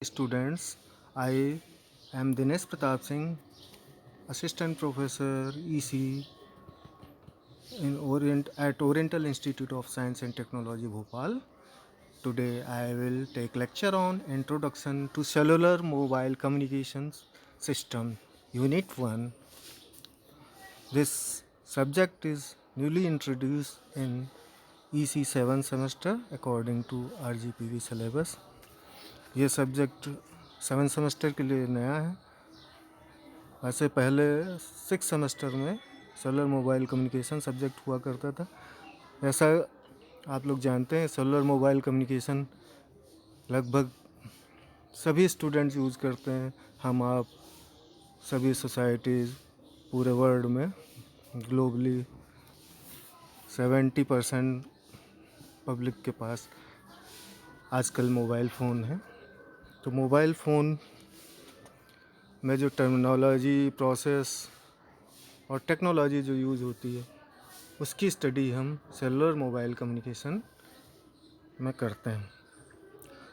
Students, I am Dinesh Pratap Singh, Assistant Professor EC at Oriental Institute of Science and Technology, Bhopal. Today, I will take lecture on Introduction to Cellular Mobile Communications System, Unit 1. This subject is newly introduced in EC 7 semester according to RGPV syllabus. ये subject 7 semester के लिए नया है। वैसे पहले 6 semester में cellular mobile communication subject हुआ करता था। ऐसा आप लोग जानते हैं, सेलुलर मोबाइल कम्युनिकेशन लगभग सभी स्टूडेंट्स यूज़ करते हैं। हम आप सभी सोसाइटीज़ पूरे वर्ल्ड में ग्लोबली 70% पब्लिक के पास आजकल मोबाइल फ़ोन है। तो मोबाइल फ़ोन में जो टर्मिनोलॉजी, प्रोसेस और टेक्नोलॉजी जो यूज़ होती है, उसकी स्टडी हम सेलुलर मोबाइल कम्युनिकेशन में करते हैं।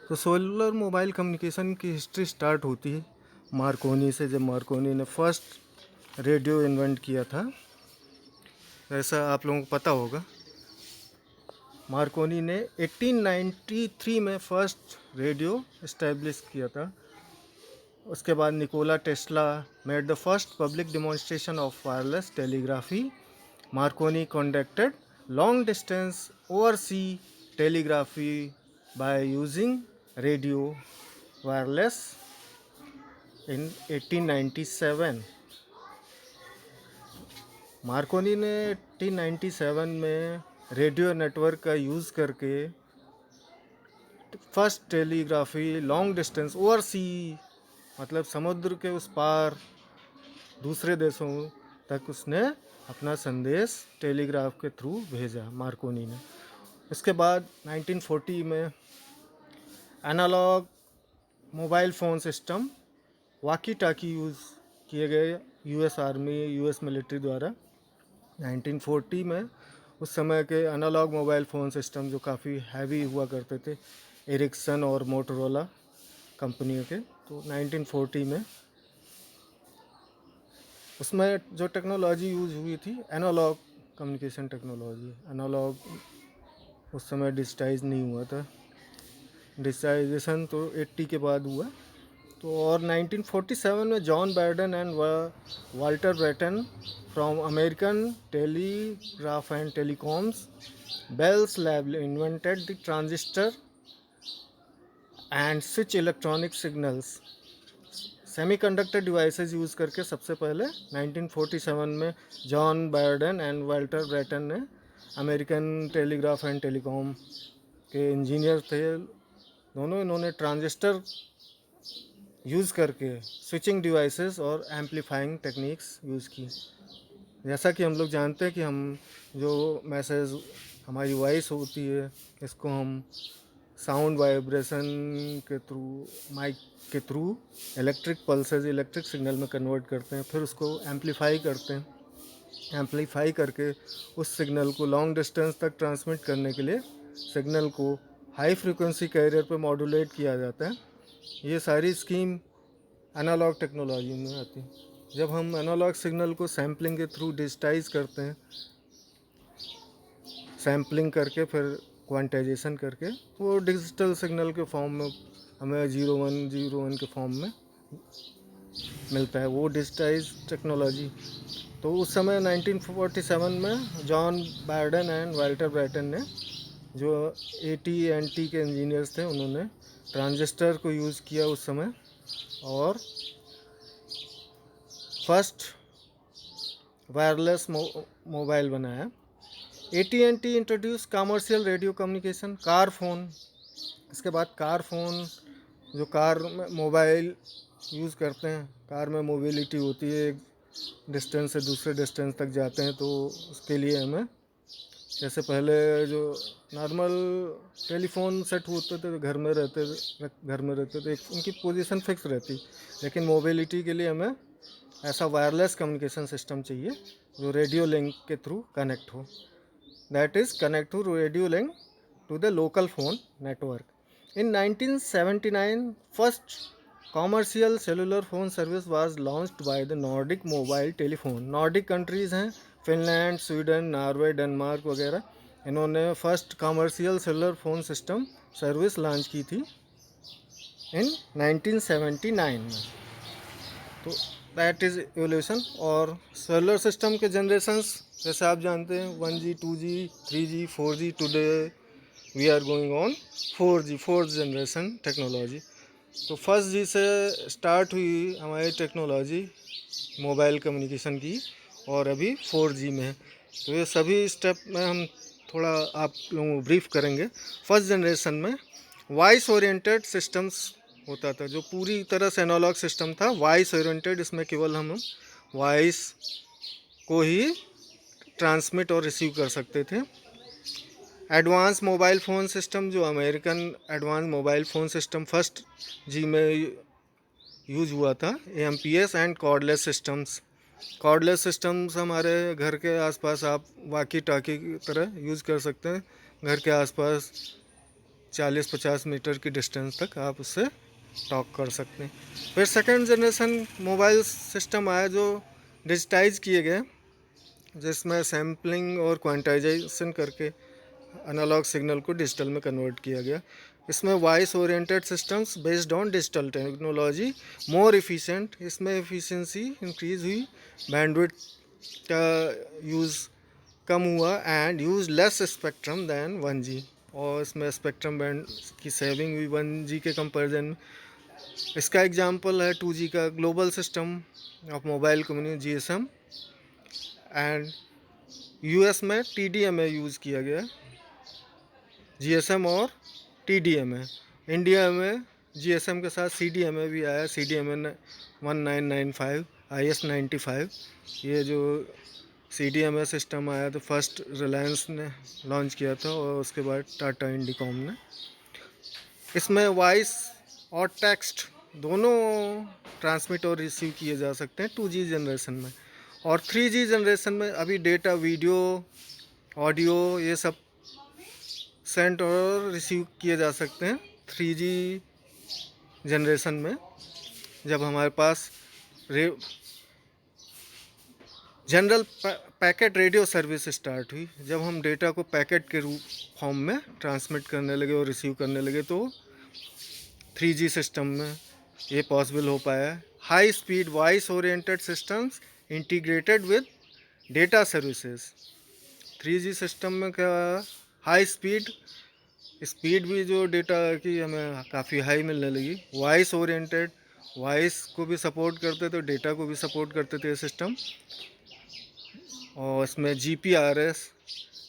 तो सेलुलर मोबाइल कम्युनिकेशन की हिस्ट्री स्टार्ट होती है मार्कोनी से, जब मार्कोनी ने फर्स्ट रेडियो इन्वेंट किया था। ऐसा आप लोगों को पता होगा, मार्कोनी ने 1893 में फर्स्ट रेडियो इस्टेब्लिश किया था। उसके बाद Nikola Tesla made the first public demonstration of wireless telegraphy. Markovnikov conducted long distance oversea telegraphy by using radio wireless in 1897। Markovnikov ने 1897 में रेडियो नेटवर्क का यूज़ करके first telegraphy long distance oversee, मतलब समुद्र के उस पार दूसरे देशों तक उसने अपना संदेश टेलीग्राफ के थ्रू भेजा मार्कोनी ने। इसके बाद 1940 में एनालॉग मोबाइल फ़ोन सिस्टम वाकी टाकी यूज़ किए गए यूएस आर्मी, यूएस मिलिट्री द्वारा 1940 में। उस समय के एनालॉग मोबाइल फ़ोन सिस्टम जो काफ़ी हैवी हुआ करते थे, एरिक्सन और मोटोरोला कंपनियों के, तो 1940 में उसमें जो टेक्नोलॉजी यूज़ हुई थी एनालॉग कम्युनिकेशन टेक्नोलॉजी। एनालॉग उस समय डिजिटाइज नहीं हुआ था, डिजिटाइजेशन तो 80 के बाद हुआ। तो और 1947 में John Bardeen and Walter Brattain from American telegraph and telecoms Bells lab invented the transistor and switch electronic signals. Semiconductor devices use करके सबसे पहले 1947 में John Bardeen and Walter Brattain ने, अमेरिकन टेलीग्राफ एंड टेलीकॉम के engineer थे दोनों, इन्होंने transistor use करके स्विचिंग डिवाइसेस और एम्पलीफाइंग टेक्निक्स यूज़ की। जैसा कि हम लोग जानते हैं कि हम जो मैसेज, हमारी वॉइस होती है, इसको हम साउंड वाइब्रेशन के थ्रू, माइक के through electric pulses, electric signal में कन्वर्ट करते हैं, फिर उसको एम्पलीफाई करते हैं। एम्पलीफाई करके उस सिग्नल को लॉन्ग डिस्टेंस तक ट्रांसमिट करने के लिए सिग्नल को हाई फ्रीक्वेंसी कैरियर पर मॉड्यूलेट किया जाता है। ये सारी स्कीम एनालॉग टेक्नोलॉजी में आती है। जब हम एनालॉग सिग्नल को सैम्पलिंग के थ्रू डिजिटाइज करते हैं, सैम्पलिंग करके फिर क्वांटाइजेशन करके, वो डिजिटल सिग्नल के फॉर्म में हमें 0101 के फॉर्म में मिलता है, वो डिजिटाइज टेक्नोलॉजी। तो उस समय 1947 में John Bardeen and Walter Brattain ने, जो AT&T के इंजीनियर्स थे, उन्होंने ट्रांजिस्टर को यूज़ किया उस समय और फर्स्ट वायरलेस मोबाइल बनाया। AT&T introduce commercial radio communication, car phone. इसके बाद कार फ़ोन, जो कार में मोबाइल यूज़ करते हैं, कार में मोबिलिटी होती है, एक डिस्टेंस से दूसरे डिस्टेंस तक जाते हैं, तो उसके लिए हमें, जैसे पहले जो नॉर्मल टेलीफोन सेट होते थे घर में रहते थे, उनकी पोजीशन फिक्स रहती, लेकिन मोबिलिटी के लिए हमें ऐसा वायरलेस कम्युनिकेशन सिस्टम चाहिए जो रेडियो लिंक के थ्रू कनेक्ट हो, that is connect to radio link to the local phone network. In 1979, first commercial cellular phone service was launched by the Nordic Mobile Telephone. Nordic countries हैं Finland, Sweden, Norway, Denmark वगैरह, इन्होंने first commercial cellular phone system service launch की थी in 1979 में। तो that is evolution. और cellular system के generations जैसे आप जानते हैं 1G, 2G, 3G, 4G, today we are going on 4G, fourth generation technology. तो फर्स्ट जी से स्टार्ट हुई हमारी टेक्नोलॉजी मोबाइल कम्युनिकेशन की और अभी 4G में है। तो ये सभी स्टेप में हम थोड़ा आप लोगों को ब्रीफ करेंगे। फर्स्ट जनरेशन में वॉइस ओरिएंटेड सिस्टम्स होता था, जो पूरी तरह से एनालॉग सिस्टम था, वॉइस ओरिएंटेड। इसमें केवल हम वॉइस को ही ट्रांसमिट और रिसीव कर सकते थे। एडवांस मोबाइल फ़ोन सिस्टम, जो American advance mobile phone system first G में यूज़ हुआ था, AMPS and cordless systems. Cordless systems हमारे घर के आसपास आप वाकी टाकी की तरह यूज़ कर सकते हैं। घर के आसपास 40-50 मीटर की डिस्टेंस तक आप उससे टॉक कर सकते हैं। फिर सेकंड जनरेशन मोबाइल सिस्टम आया जो डिजिटाइज किए गए, जिसमें सैम्पलिंग और क्वांटाइजेशन करके एनालॉग सिग्नल को डिजिटल में कन्वर्ट किया गया। इसमें voice oriented systems based on digital technology more efficient, इसमें एफिशिएंसी इंक्रीज हुई, बैंडविड्थ का यूज़ कम हुआ and use less spectrum than 1G, और इसमें स्पेक्ट्रम बैंड की सेविंग हुई 1G के कंपैरिजन में। इसका एग्जांपल है 2G का global system of mobile communication GSM, and US में TDMA यूज़ किया गया। GSM और TDMA, इंडिया में GSM के साथ CDMA भी आया, CDMA 1995 IS-95। ये जो CDMA सिस्टम आया तो फर्स्ट रिलायंस ने लॉन्च किया था और उसके बाद टाटा इंडिकॉम ने। इसमें वॉइस और टेक्स्ट दोनों ट्रांसमिट और रिसीव किए जा सकते हैं 2G जनरेशन में। और 3G जनरेशन में अभी डेटा, वीडियो, ऑडियो, ये सब सेंड और रिसीव किए जा सकते हैं 3G जनरेशन में, जब हमारे पास general packet radio service start हुई। जब हम डेटा को पैकेट के रूप फॉर्म में ट्रांसमिट करने लगे और रिसीव करने लगे तो 3G सिस्टम में ये पॉसिबल हो पाया। High speed voice oriented systems integrated with data services. 3G system में क्या, हाई स्पीड भी जो डेटा की हमें काफ़ी हाई मिलने लगी। वॉइस ओरिएंटेड, वॉइस को भी सपोर्ट करते थे, डेटा को भी सपोर्ट करते थे ये सिस्टम। और इसमें GPRS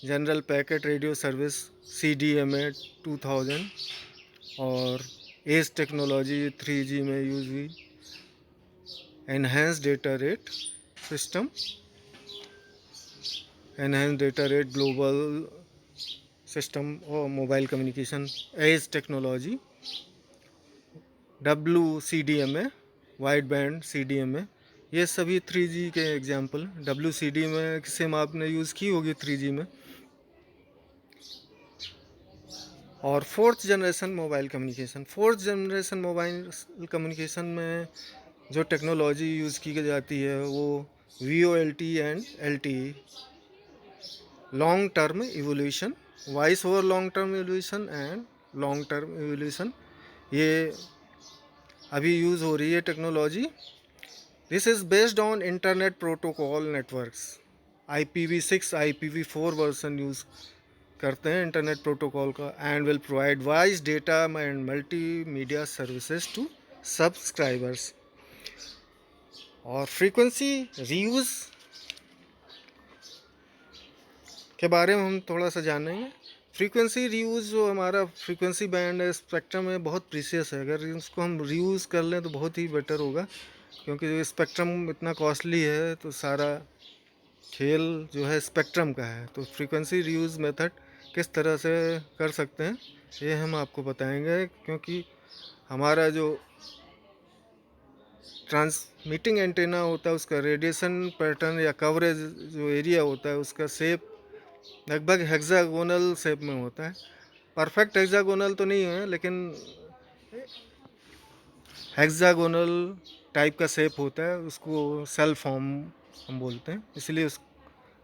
general packet radio service CDMA 2000 और एज टेक्नोलॉजी 3G में यूज़ हुई। Enhance data rate system, enhance data rate global system और mobile communication edge technology. WCDMA wide band CDMA, ये सभी 3G के एग्जाम्पल। WCD में सिम आपने use की होगी 3G में। और फोर्थ जनरेशन मोबाइल कम्युनिकेशन में जो टेक्नोलॉजी यूज़ की जाती है वो VoLTE and LTE, long term evolution, voice over long term evolution and long term evolution, ये अभी यूज़ हो रही है technology. This is based on internet protocol networks. IPv6 IPv4 version use करते हैं इंटरनेट प्रोटोकॉल का, and will provide voice data and multimedia services to subscribers. और frequency reuse के बारे में हम थोड़ा सा जानेंगे। फ्रीक्वेंसी रीयूज़, जो हमारा फ्रीक्वेंसी बैंड है, स्पेक्ट्रम है, बहुत प्रीशियस है। अगर इसको हम रीयूज़ कर लें तो बहुत ही बेटर होगा, क्योंकि जो स्पेक्ट्रम इतना कॉस्टली है, तो सारा खेल जो है स्पेक्ट्रम का है। तो फ्रीक्वेंसी रीयूज़ मेथड किस तरह से कर सकते हैं ये हम आपको बताएंगे, क्योंकि हमारा जो ट्रांसमिटिंग एंटेना होता है उसका रेडिएशन पैटर्न या कवरेज जो एरिया होता है उसका शेप लगभग हेक्सागोनल शेप में होता है। परफेक्ट हेक्सागोनल तो नहीं है, लेकिन हेक्सागोनल टाइप का शेप होता है, उसको सेल फॉर्म हम बोलते हैं, इसलिए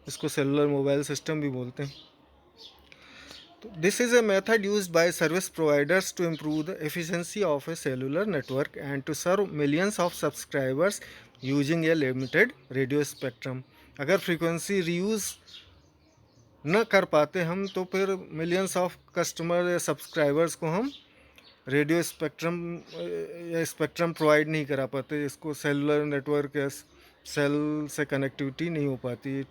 इसको सेलुलर मोबाइल सिस्टम भी बोलते हैं. This is a method used by service providers to improve the efficiency of a cellular network and to serve millions of subscribers using a limited radio spectrum. अगर frequency reuse न कर पाते हम तो फिर मिलियंस ऑफ कस्टमर या subscribers को हम रेडियो स्पेक्ट्रम या स्पेक्ट्रम प्रोवाइड नहीं करा पाते. इसको सेलुलर नेटवर्क या सेल से कनेक्टिविटी नहीं हो पाती.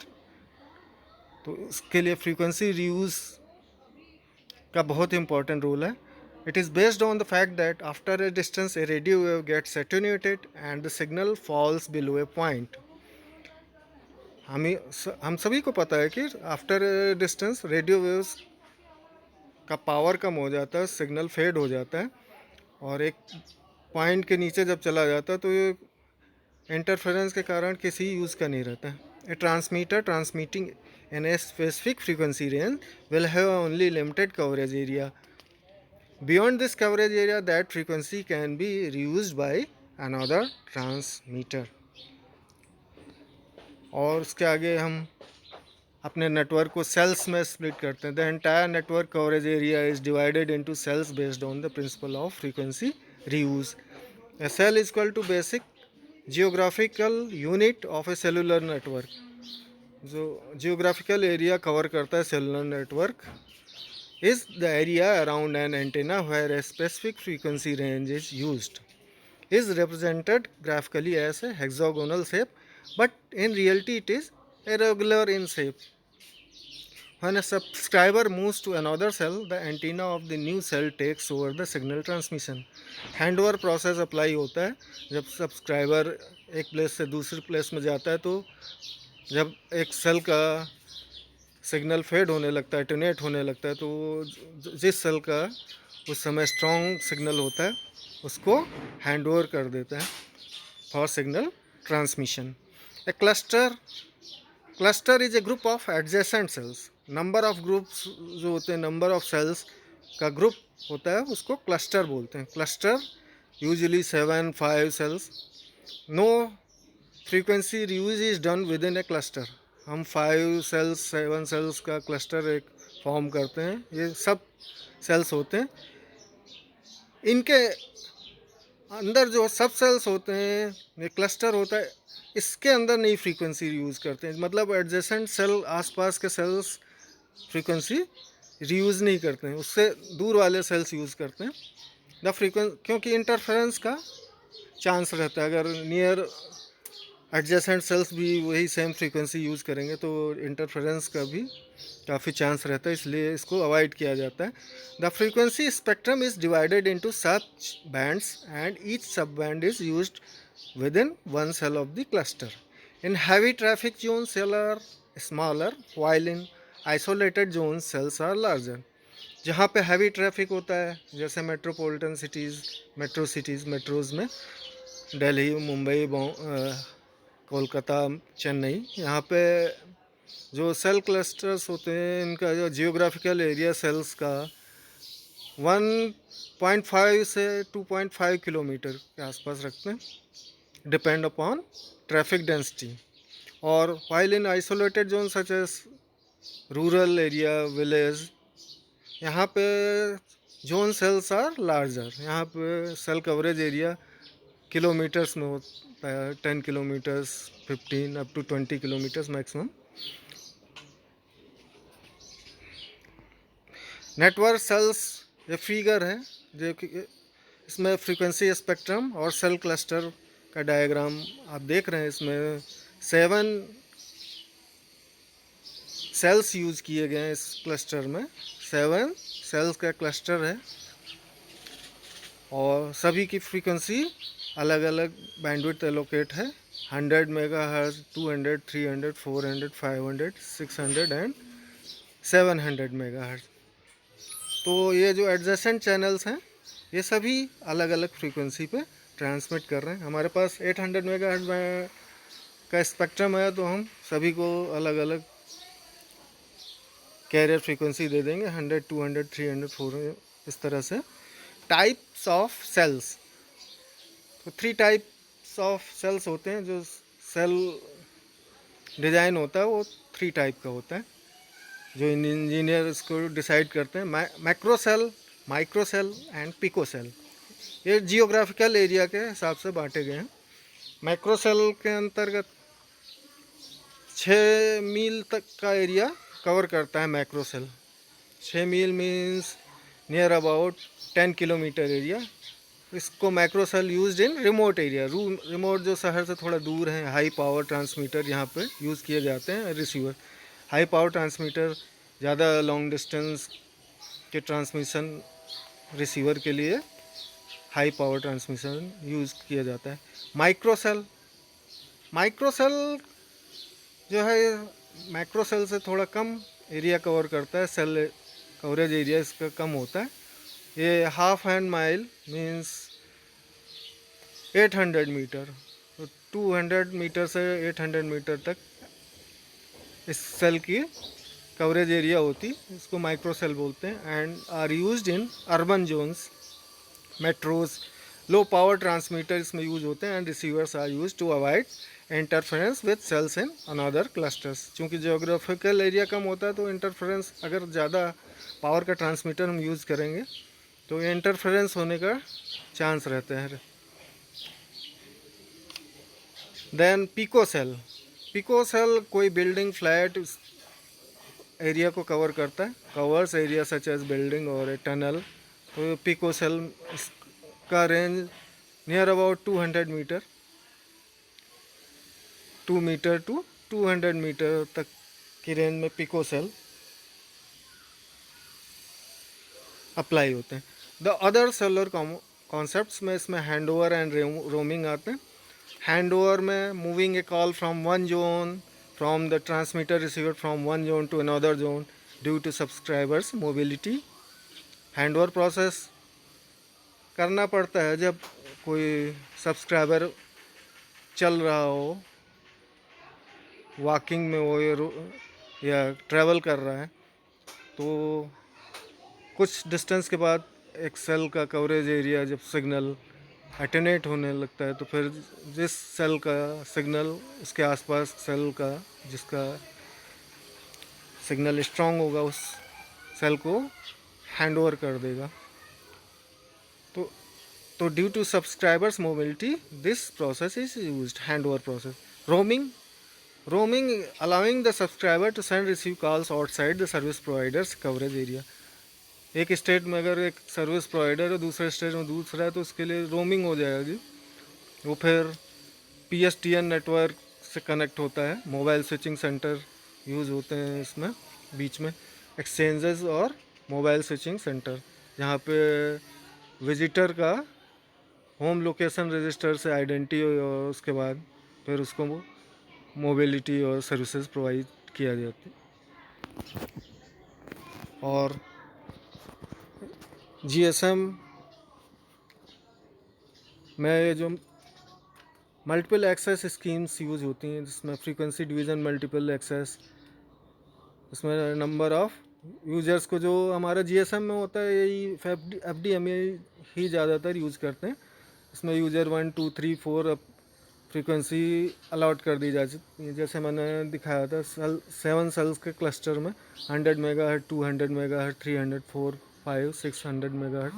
तो इसके लिए फ्रीक्वेंसी रीयूज़ का बहुत इंपॉर्टेंट रोल है. It is based on the fact that after a distance a radio wave gets attenuated and the signal falls below a point. हम सभी को पता है कि after a distance radio waves का पावर कम हो जाता है, सिग्नल फेड हो जाता है और एक पॉइंट के नीचे जब चला जाता है तो ये इंटरफेरेंस के कारण किसी यूज़ का नहीं रहता है. A transmitter transmitting in a specific frequency range will have only limited coverage area. Beyond this coverage area, that frequency can be reused by another transmitter. और उसके आगे हम अपने नेटवर्क को सेल्स में स्प्लिट करते हैं. The entire network coverage area is divided into cells based on the principle of frequency reuse. A cell is equal to basic geographical unit of a cellular network. जो geographical area cover करता है cellular network is the area around an antenna where a specific frequency range is used. Is represented graphically as a hexagonal shape, but in reality it is irregular in shape. When a subscriber moves to another cell, the antenna of the new cell takes over the signal transmission. Handover process apply होता है. जब subscriber एक place से दूसरी place में जाता है तो जब एक सेल का सिग्नल फेड होने लगता है, एटेन्यूएट होने लगता है, तो जिस सेल का उस समय स्ट्रॉन्ग सिग्नल होता है उसको हैंडओवर कर देता है for signal transmission. A cluster is a group of adjacent cells. Number of groups जो होते हैं, नंबर ऑफ सेल्स का ग्रुप होता है, उसको क्लस्टर बोलते हैं. Cluster usually 7-5 cells. No frequency reuse is done within a cluster. हम 5 सेल्स 7 सेल्स का क्लस्टर एक फॉर्म करते हैं. ये सब सेल्स होते हैं. इनके अंदर जो सब सेल्स होते हैं, ये क्लस्टर होता है, इसके अंदर नई फ्रीक्वेंसी यूज़ करते हैं. मतलब एडजेसेंट सेल आसपास के सेल्स फ्रीक्वेंसी रीयूज़ नहीं करते हैं, उससे दूर वाले सेल्स यूज़ करते हैं द फ्रीक्वेंसी, क्योंकि इंटरफेरेंस का चांस रहता है. अगर नियर एडजेसेंट सेल्स भी वही सेम फ्रीक्वेंसी यूज़ करेंगे तो इंटरफेरेंस का भी काफ़ी चांस रहता है, इसलिए इसको अवॉइड किया जाता है. The frequency spectrum is divided into such bands and each sub band is used within one cell of the cluster. In heavy traffic zones, cells are smaller, while in isolated zones, cells are larger. जहाँ पे heavy traffic होता है, जैसे metropolitan cities, metros में दिल्ली, मुंबई, कोलकाता, चेन्नई, यहाँ पे जो cell clusters होते हैं, इनका जो जियोग्राफिकल एरिया सेल्स का 1.5 से 2.5 किलोमीटर के आसपास रखते हैं, डिपेंड अपॉन ट्रैफिक डेंसिटी. और while in isolated zones such as rural area, village, यहाँ पे जोन सेल्स आर लार्जर. यहाँ पे सेल कवरेज एरिया किलोमीटर्स में होता है, 10 kilometres, 15 up to 20 kilometres maximum. Network cells ये फिगर है जो कि इसमें फ्रीक्वेंसी स्पेक्ट्रम और सेल क्लस्टर का डायग्राम आप देख रहे हैं. इसमें 7 सेल्स यूज़ किए गए हैं. इस क्लस्टर में 7 सेल्स का क्लस्टर है और सभी की फ्रीक्वेंसी अलग अलग बैंडविड्थ एलोकेट है. 100 मेगाहर्ट्ज़, 200, 300, 400, 500, 600 एंड 700 मेगाहर्ट्ज़. तो ये जो एडजेसेंट चैनल्स हैं ये सभी अलग अलग फ्रीक्वेंसी पे ट्रांसमिट कर रहे हैं. हमारे पास 800 मेगाहर्ट्ज़ का स्पेक्ट्रम है, तो हम सभी को अलग अलग कैरियर फ्रीक्वेंसी दे देंगे 100, 200, 300, 400 इस तरह से। टाइप्स ऑफ सेल्स, तो 3 टाइप्स ऑफ सेल्स होते हैं। जो सेल डिज़ाइन होता है वो 3 टाइप का होता है, जो इंजीनियर इसको डिसाइड करते हैं। Macro cell, micro cell and pico cell. ये जियोग्राफिकल एरिया के हिसाब से बांटे गए हैं। मैक्रो सेल के अंतर्गत 6 मील तक का एरिया कवर करता है मैक्रो सेल। 6 मील means near about 10 kilometre area. इसको macro cell used in remote area. Remote जो शहर से थोड़ा दूर है, हाई पावर ट्रांसमीटर यहाँ पे यूज़ किए जाते हैं। रिसीवर, हाई पावर ट्रांसमीटर ज़्यादा लॉन्ग डिस्टेंस के ट्रांसमिशन रिसीवर के लिए हाई पावर ट्रांसमिशन यूज़ किया जाता है। माइक्रो सेल, माइक्रो सेल जो है मैक्रो सेल से थोड़ा कम एरिया कवर करता है। सेल कवरेज एरिया इसका कम होता है। ये half and mile means 800 metre, तो 200 मीटर से 800 मीटर तक इस सेल की कवरेज एरिया होती, इसको माइक्रो सेल बोलते हैं। And are used in urban zones, metros. Low power transmitter इसमें यूज होते हैं। And receivers are use to avoid interference with cells in another clusters. चूँकि जियोग्राफिकल एरिया कम होता है तो इंटरफेरेंस, अगर ज़्यादा पावर का ट्रांसमीटर हम यूज़ करेंगे तो इंटरफेरेंस होने का चांस रहता है। Then pico cell, pico cell कोई बिल्डिंग, फ्लैट एरिया को कवर करता है। Covers area such as building और ए टनल। तो पिको सेल का range near about 200 metre, 2 metre to 200 metre तक की रेंज में पिको सेल अप्लाई होते हैं। द अदर सेलर कॉन्सेप्ट्स में इसमें हैंड ओवर एंड रोमिंग आते हैं। हैंड ओवर में moving a call from one zone, from the transmitter receiver from one zone to another zone due to subscribers mobility. Hand over process करना पड़ता है जब कोई सब्सक्राइबर चल रहा हो, वॉकिंग में हो या ट्रैवल कर रहा है, तो कुछ डिस्टेंस के बाद एक सेल का कवरेज एरिया जब सिग्नल अटेनेट होने लगता है तो फिर जिस सेल का सिग्नल उसके आसपास सेल का जिसका सिग्नल स्ट्रांग होगा उस सेल को हैंड ओवर कर देगा। तो due to subscribers mobility this process is used, hand over process. Roaming allowing the subscriber to send receive calls outside the service providers coverage area. एक state में अगर एक सर्विस प्रोवाइडर है, दूसरे स्टेट में दूसरा है, तो उसके लिए रोमिंग हो जाएगी। वो फिर PSTN नेटवर्क से कनेक्ट होता है। मोबाइल स्विचिंग सेंटर यूज़ होते हैं इसमें, बीच में एक्सचेंजेस और मोबाइल स्विचिंग सेंटर, जहाँ पे विजिटर का होम लोकेशन रजिस्टर से आइडेंटिटी और उसके बाद फिर उसको वो मोबिलिटी और सर्विसेज प्रोवाइड किया जाती है। और GSM में ये जो मल्टीपल एक्सेस स्कीम्स यूज़ होती हैं, जिसमें फ्रीक्वेंसी डिवीज़न मल्टीपल एक्सेस, इसमें नंबर ऑफ़ यूज़र्स को, जो हमारा GSM में होता है यही FDMA ही ज़्यादातर यूज़ करते हैं। इसमें यूज़र 1, 2, 3, 4 फ्रीक्वेंसी अलॉट कर दी जाती है। जैसे मैंने दिखाया था 7 सेल्स के क्लस्टर में 100 मेगाहर्ट्ज़, 200 मेगाहर्ट्ज़, 300, 4, 5, 600 मेगाहर्ट्ज़,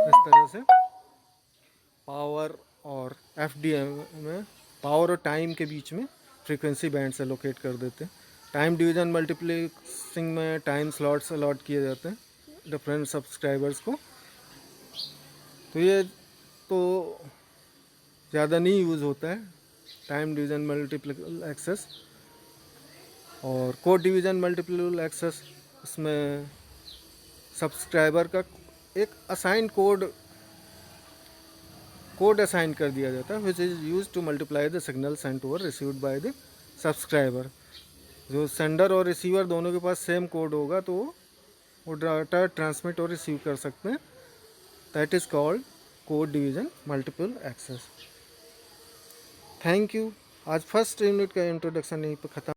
इस तरह से पावर और FDM में पावर और टाइम के बीच में फ्रीक्वेंसी बैंड से लोकेट कर देते हैं। टाइम डिवीज़न मल्टीप्लेक्सिंग में टाइम स्लॉट्स अलॉट किए जाते हैं डिफरेंट सब्सक्राइबर्स को। तो ये तो ज़्यादा नहीं यूज़ होता है टाइम डिवीज़न मल्टीपल एक्सेस। और कोड डिवीज़न मल्टीपल एक्सेस, इसमें सब्सक्राइबर का एक असाइन कोड असाइन कर दिया जाता है, which is use to multiply the signal sent over received by the subscriber. जो सेंडर और रिसीवर दोनों के पास सेम कोड होगा तो वो डाटा ट्रांसमिट और रिसीव कर सकते हैं। That is called code division multiple access. Thank you. आज फर्स्ट यूनिट का इंट्रोडक्शन यहीं पर ख़त्म।